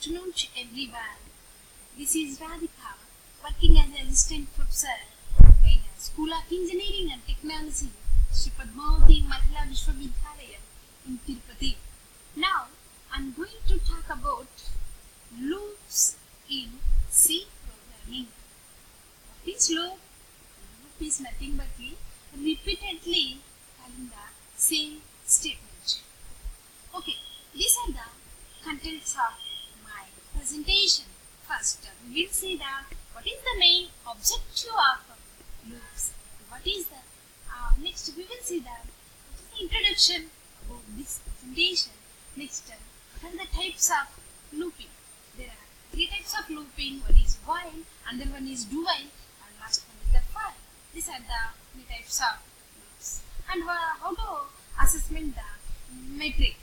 afternoon to everyone. This is Radhika, working as an assistant professor in School of Engineering and Technology, Sri Padmavati Mahila Vishwavidyalaya in Tirupati. Now, I am going to talk about loops in C programming. What is loop? Loop is nothing but repeatedly telling the same statement. Okay, these are the contents of my presentation. First, we will see that what is the main objective of loops. What is the next? We will see that what is the introduction about this presentation. Next, what are the types of looping? There are three types of looping. One is while, another one is do while, and last one is the for. These are the three types of loops. And how to assessment the metric.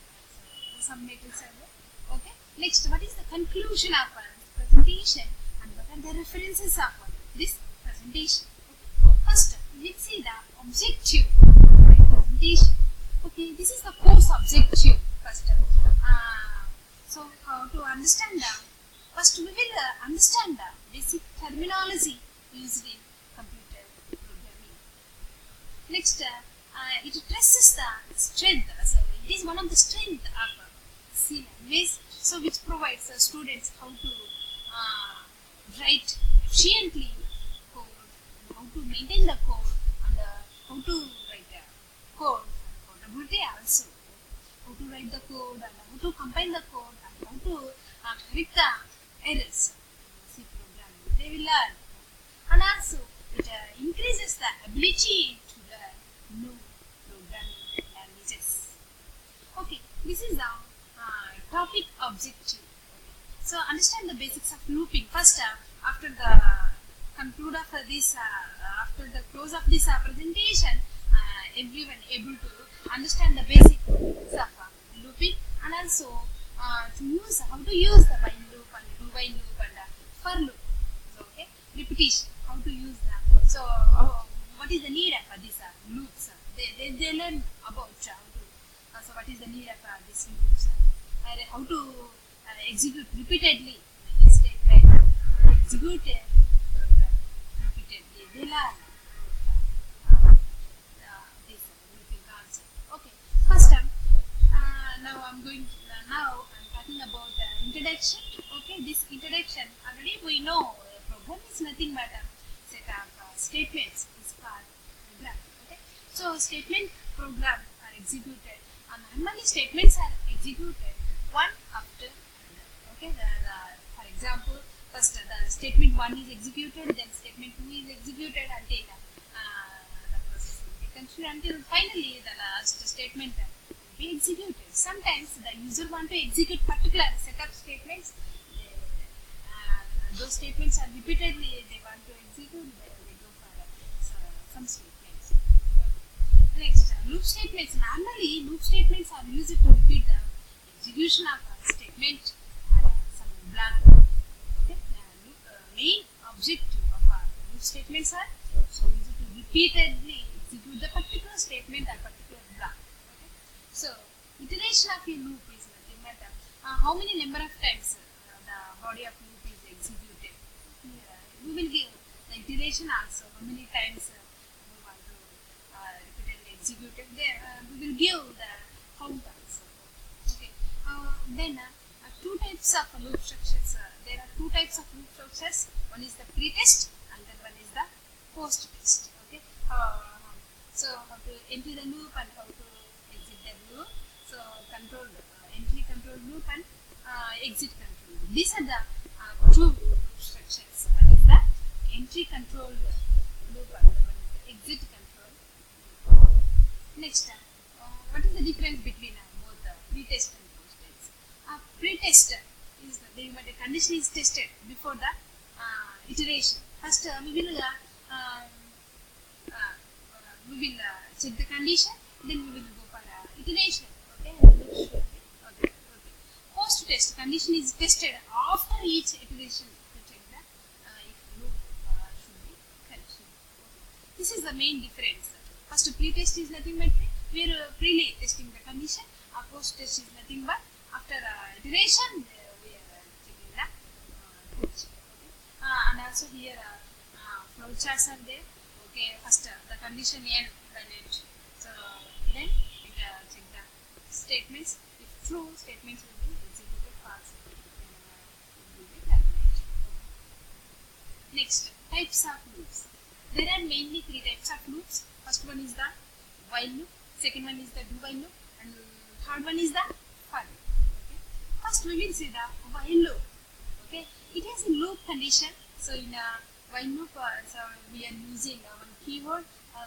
Some metrics are there. Okay. Next, what is the conclusion of this presentation and what are the references of this presentation? Okay. First, let's see the objective of my presentation. Okay, this is the course objective. First, so how to understand the first we will understand the basic terminology used in computer programming. Next, it stresses the strength. So it is one of the strength of C language, so which provides the students how to write efficiently code, how to maintain the code, and how to write the code, portability also, how to write the code, and how to compile the code, and how to correct the errors. C programming they will learn, and also it increases the ability to learn new programming languages. Okay, this is the topic objective. So understand the basics of looping. First, after the conclude of this, after the close of this presentation, everyone able to understand the basics of looping, and also to use how to use the while loop and do while loop and for loop. So, okay, repetition. How to use that. So what is the need of these loops? They learn about how to. So what is the need of these loops? How to execute repeatedly statement, execute a program repeatedly. They learn this looping concept. Okay, first now I'm talking about introduction. Okay, this introduction already we know program is nothing but a set of statements is called program. Okay, so statement program are executed, and normally statements are executed one after another. Okay, for example, first the statement 1 is executed, then statement 2 is executed until the process will be continued until finally the last statement will be executed. Sometimes the user want to execute particular set of statements. Those statements are repeatedly they want to execute. They go for some statements. Okay. Next, loop statements. Normally, loop statements are used to repeat the execution of a statement and some block. Okay, main objective of loop statements are so used to repeatedly execute the particular statement or particular block. Okay, so iteration of a loop is nothing but how many number of times the body of loop is executed. We will give the iteration also how many times we want to repeatedly execute it. There we will give the count also. Then two types of loop structures. There are two types of loop structures. One is the pre-test and then one is the post-test. Okay. So how to enter the loop and how to exit the loop. So control entry control loop and exit control loop. These are the two loop structures. One is the entry control loop and one is the exit control loop. Next, what is the difference between both pre-test and pre-test is the condition is tested before the iteration. First, we will check the condition, then we will go for iteration. Okay, okay. Post-test condition is tested after each iteration to check that if loop should be continued. Okay. This is the main difference. First, pre-test is nothing but we are pre-testing the condition. Post-test is nothing but after iteration we are checking also here flow charts are there. Okay, first the condition n then it. So then it check the statements. If true, statements will be executed, false it will be terminated. Next, types of loops. There are mainly three types of loops. First one is the while loop, second one is the do while loop, and third one is the for loop. Okay. First we will see the while loop. Okay, it has a loop condition. So in a while loop, so we are using one keyword,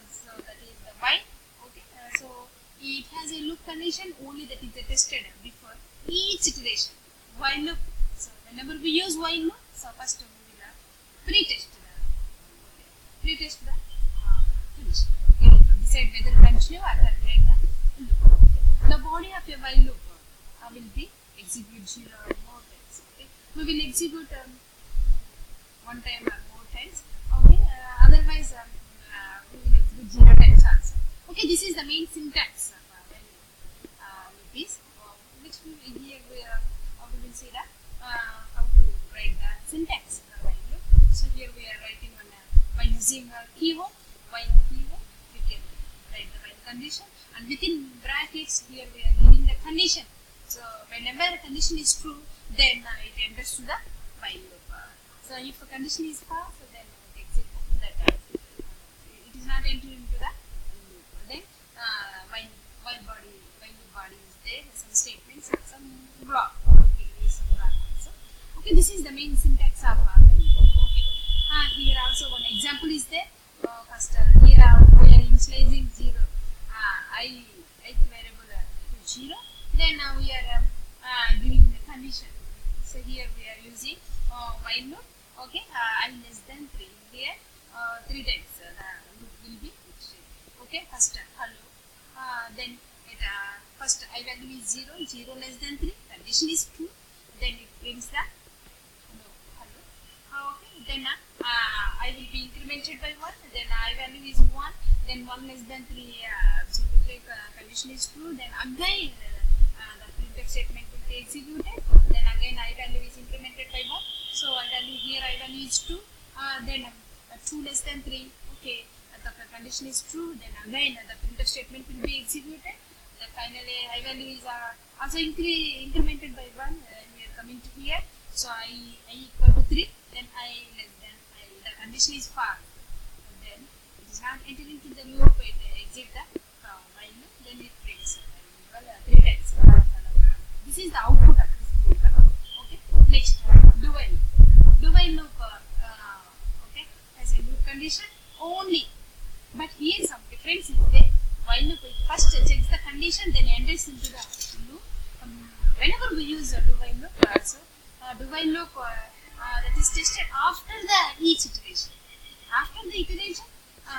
so that is the while. Okay, so it has a loop condition only that is tested before each iteration. While loop. So whenever we use while loop, so first we will pre-test the condition. Okay, to decide whether continue or terminate the loop. The body of a while loop will be execute 0 or more times. Okay, we will execute one time or more times. Okay, otherwise we will execute 0 times also. Okay, this is the main syntax of while loop is. Which here we will see that how to write the syntax of the while loop. So here we are writing one by using a keyword, while keyword, we can write the while condition, and within brackets here we are giving the condition. So whenever a condition is true, then it enters to the while loop. So if a condition is false, so then it exits that it is not entering into the loop. Then while loop body is there, some statements and some block. Some block also. Okay, this is the main syntax of while loop. Okay. Here also one example is there. First here we are initializing 0 ith variable to 0. Then we are giving the condition. So here we are using while loop. Okay, I less than 3. Here 3 times the loop will be exchanged. Okay, first hello. Then it first I value is 0, 0 less than 3. Condition is true. Then it brings the hello. Okay, then I will be incremented by 1, then I value is 1, then 1 less than 3, so we take condition is true, then again the printf statement will be executed, then again I value is incremented by 1, so I value here I value is 2, then 2 less than 3, okay, the condition is true, then again the printf statement will be executed, then finally I value is also incremented by 1, we are coming to here, so I equal to 3, then I less than the condition is false. Then it is not entering into the loop, it exits the while loop, then it brings 3 times. This is the output of this program. Okay. Next, do while loop. Do while loop okay, has a loop condition only, but here some difference is there. While loop it first checks the condition, then enters into the loop. Whenever we use do while loop, also do while loop that is tested after the each iteration. After the iteration,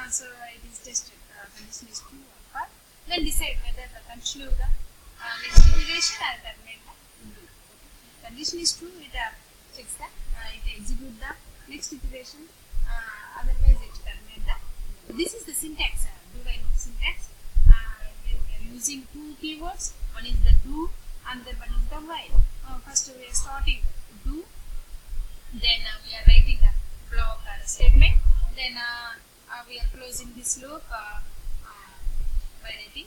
so it is tested. Condition is true or false. Then decide whether the continue the next iteration or terminate the loop. Okay. Condition is true, it checks the it execute the next iteration. Otherwise, it terminate the loop. This is the syntax. Do while loop syntax. We are using two keywords. One is the do, and then one is the while. First, we are starting do. Then we are writing a block statement. Then we are closing this loop by writing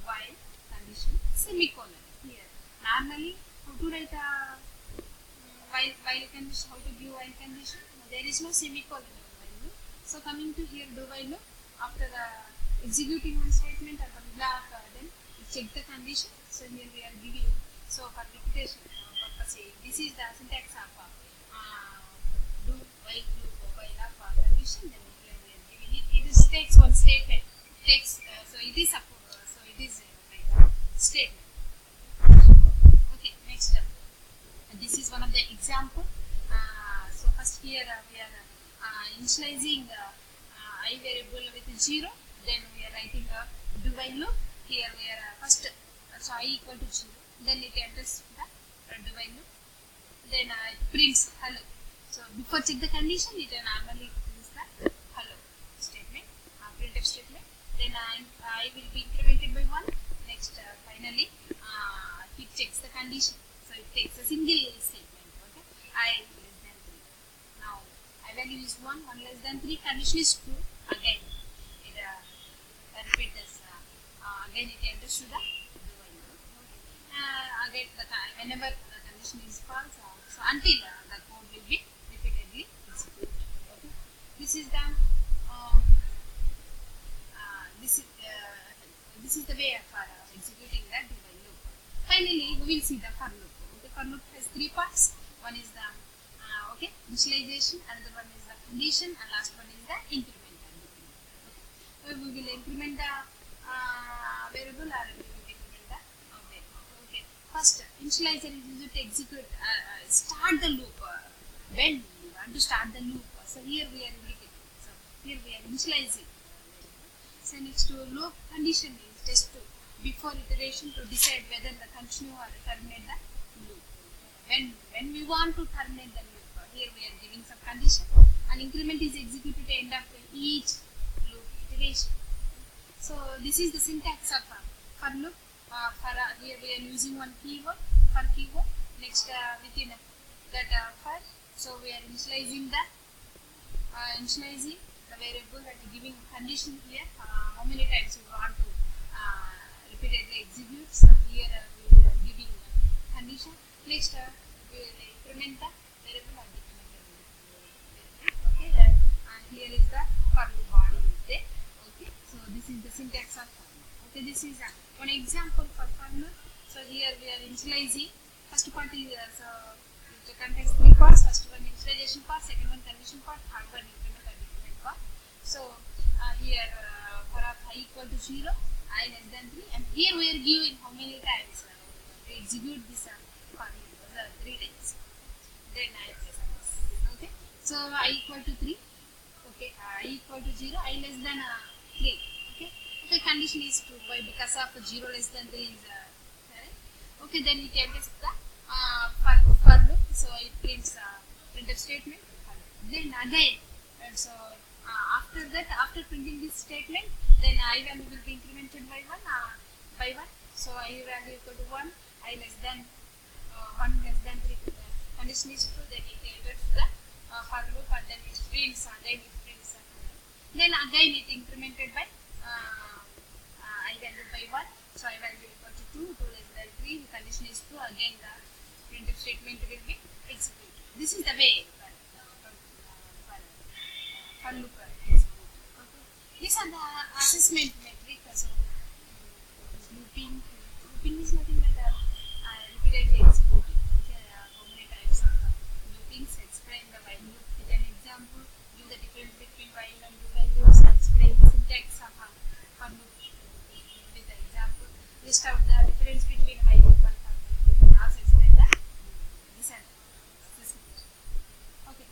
while condition semicolon here. Normally, how to write a while condition? How to give while condition? There is no semicolon in while loop. So coming to here do while loop. After executing one statement or one block, then we check the condition. So here we are giving. So for repetition purpose, this is the syntax of do while loop while condition, then we are giving it. It takes one statement. Takes so it is like statement. Okay, next this is one of the example. So first here we are initializing I variable with 0. Then we are writing a do while loop. Here we are first so I equal to 0. Then it enters the do while loop. Then it prints hello. So before check the condition, it normally prints the hello statement, printf statement. Then I will be incremented by 1. Next, finally, it checks the condition. So it takes a single statement. Okay, I less than 3. Now I value is 1 less than 3, condition is true. Again, it repeat this. Again, it enters to the do while loop. Again, whenever the condition is false, so until the code will be repeatedly executed. Okay. This is the this is the way of executing the do while loop. Finally, we will see the for loop. The for loop has 3 parts. One is the initialization, another one is the condition, and last one is the increment. Okay. We will increment the variable, or we will increment the variable. Okay. First, initializer is used to execute, start the loop when we want to start the loop. So here we are indicating. So here we are initializing. So next to loop condition is just to before iteration to decide whether the continue or terminate the loop. When we want to terminate the loop, here we are giving some condition. An increment is executed at the end of each loop iteration. So this is the syntax of for loop. Here we are using one keyword for keyword. Next within that for, so we are initializing the variable and giving condition here. How many times we want to repeatedly execute. So here we are giving condition. Next we will increment the variable or decrement the variable. Okay, and here is the for loop body is there. Okay, so this is the syntax of for loop. Okay, this is one example for loop. So here we are initializing. First part is it contains 3 parts. First one initialization part, second one condition part, third one increment or decrement part. So here for I equal to 0, I less than 3, and here we are giving how many times to execute this for loop. 3 times. Then I press this. Okay. So I equal to 3. Okay. I equal to 0. I less than 3. Okay. The condition is true. Why? Because of 0 less than 3 is correct. Okay. Then it enters the for loop. So it prints printf statement. Then again, so after that, after printing this statement, then I value will be incremented by 1. So I value equal to 1. I less than 1 less than 3. Condition is true. Then it enters the for loop, and then it prints. Then again it incremented by I value by 1. So I value equal to 2. 2 less than 3. The condition is true. Again the printf statement will be executed. This is the way for loop execute. Okay. These are the assessment metric. So looping is nothing but repeatedly executing. Okay. How many types of loopings? Explain the while loop with an example. Give the difference between while and do while loops. Explain the syntax of for loop with the example. List out the difference between while loop and for loop. Also explain the okay.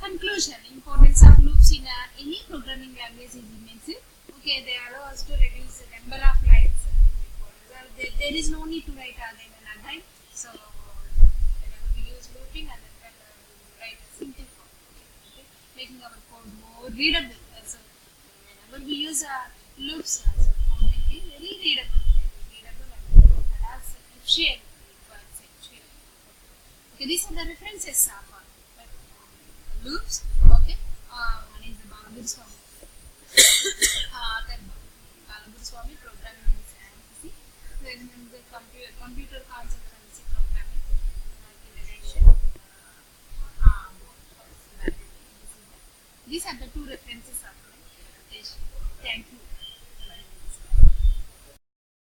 Conclusion: importance of loops in any programming language is immense. Okay, they allow us to reduce the number of lines. There is no need to write again and again. So whenever we use looping, and then write a simple code, okay, making our code more readable. So whenever we use loops, so code will be very readable, and also efficient. Okay, these are the references of loops. Okay, one is the Balaguri Swami, Balaguri Swami programming in ANSYS. Then the computer concept and C programming integration. These are the 2 references of my presentation. Thank you.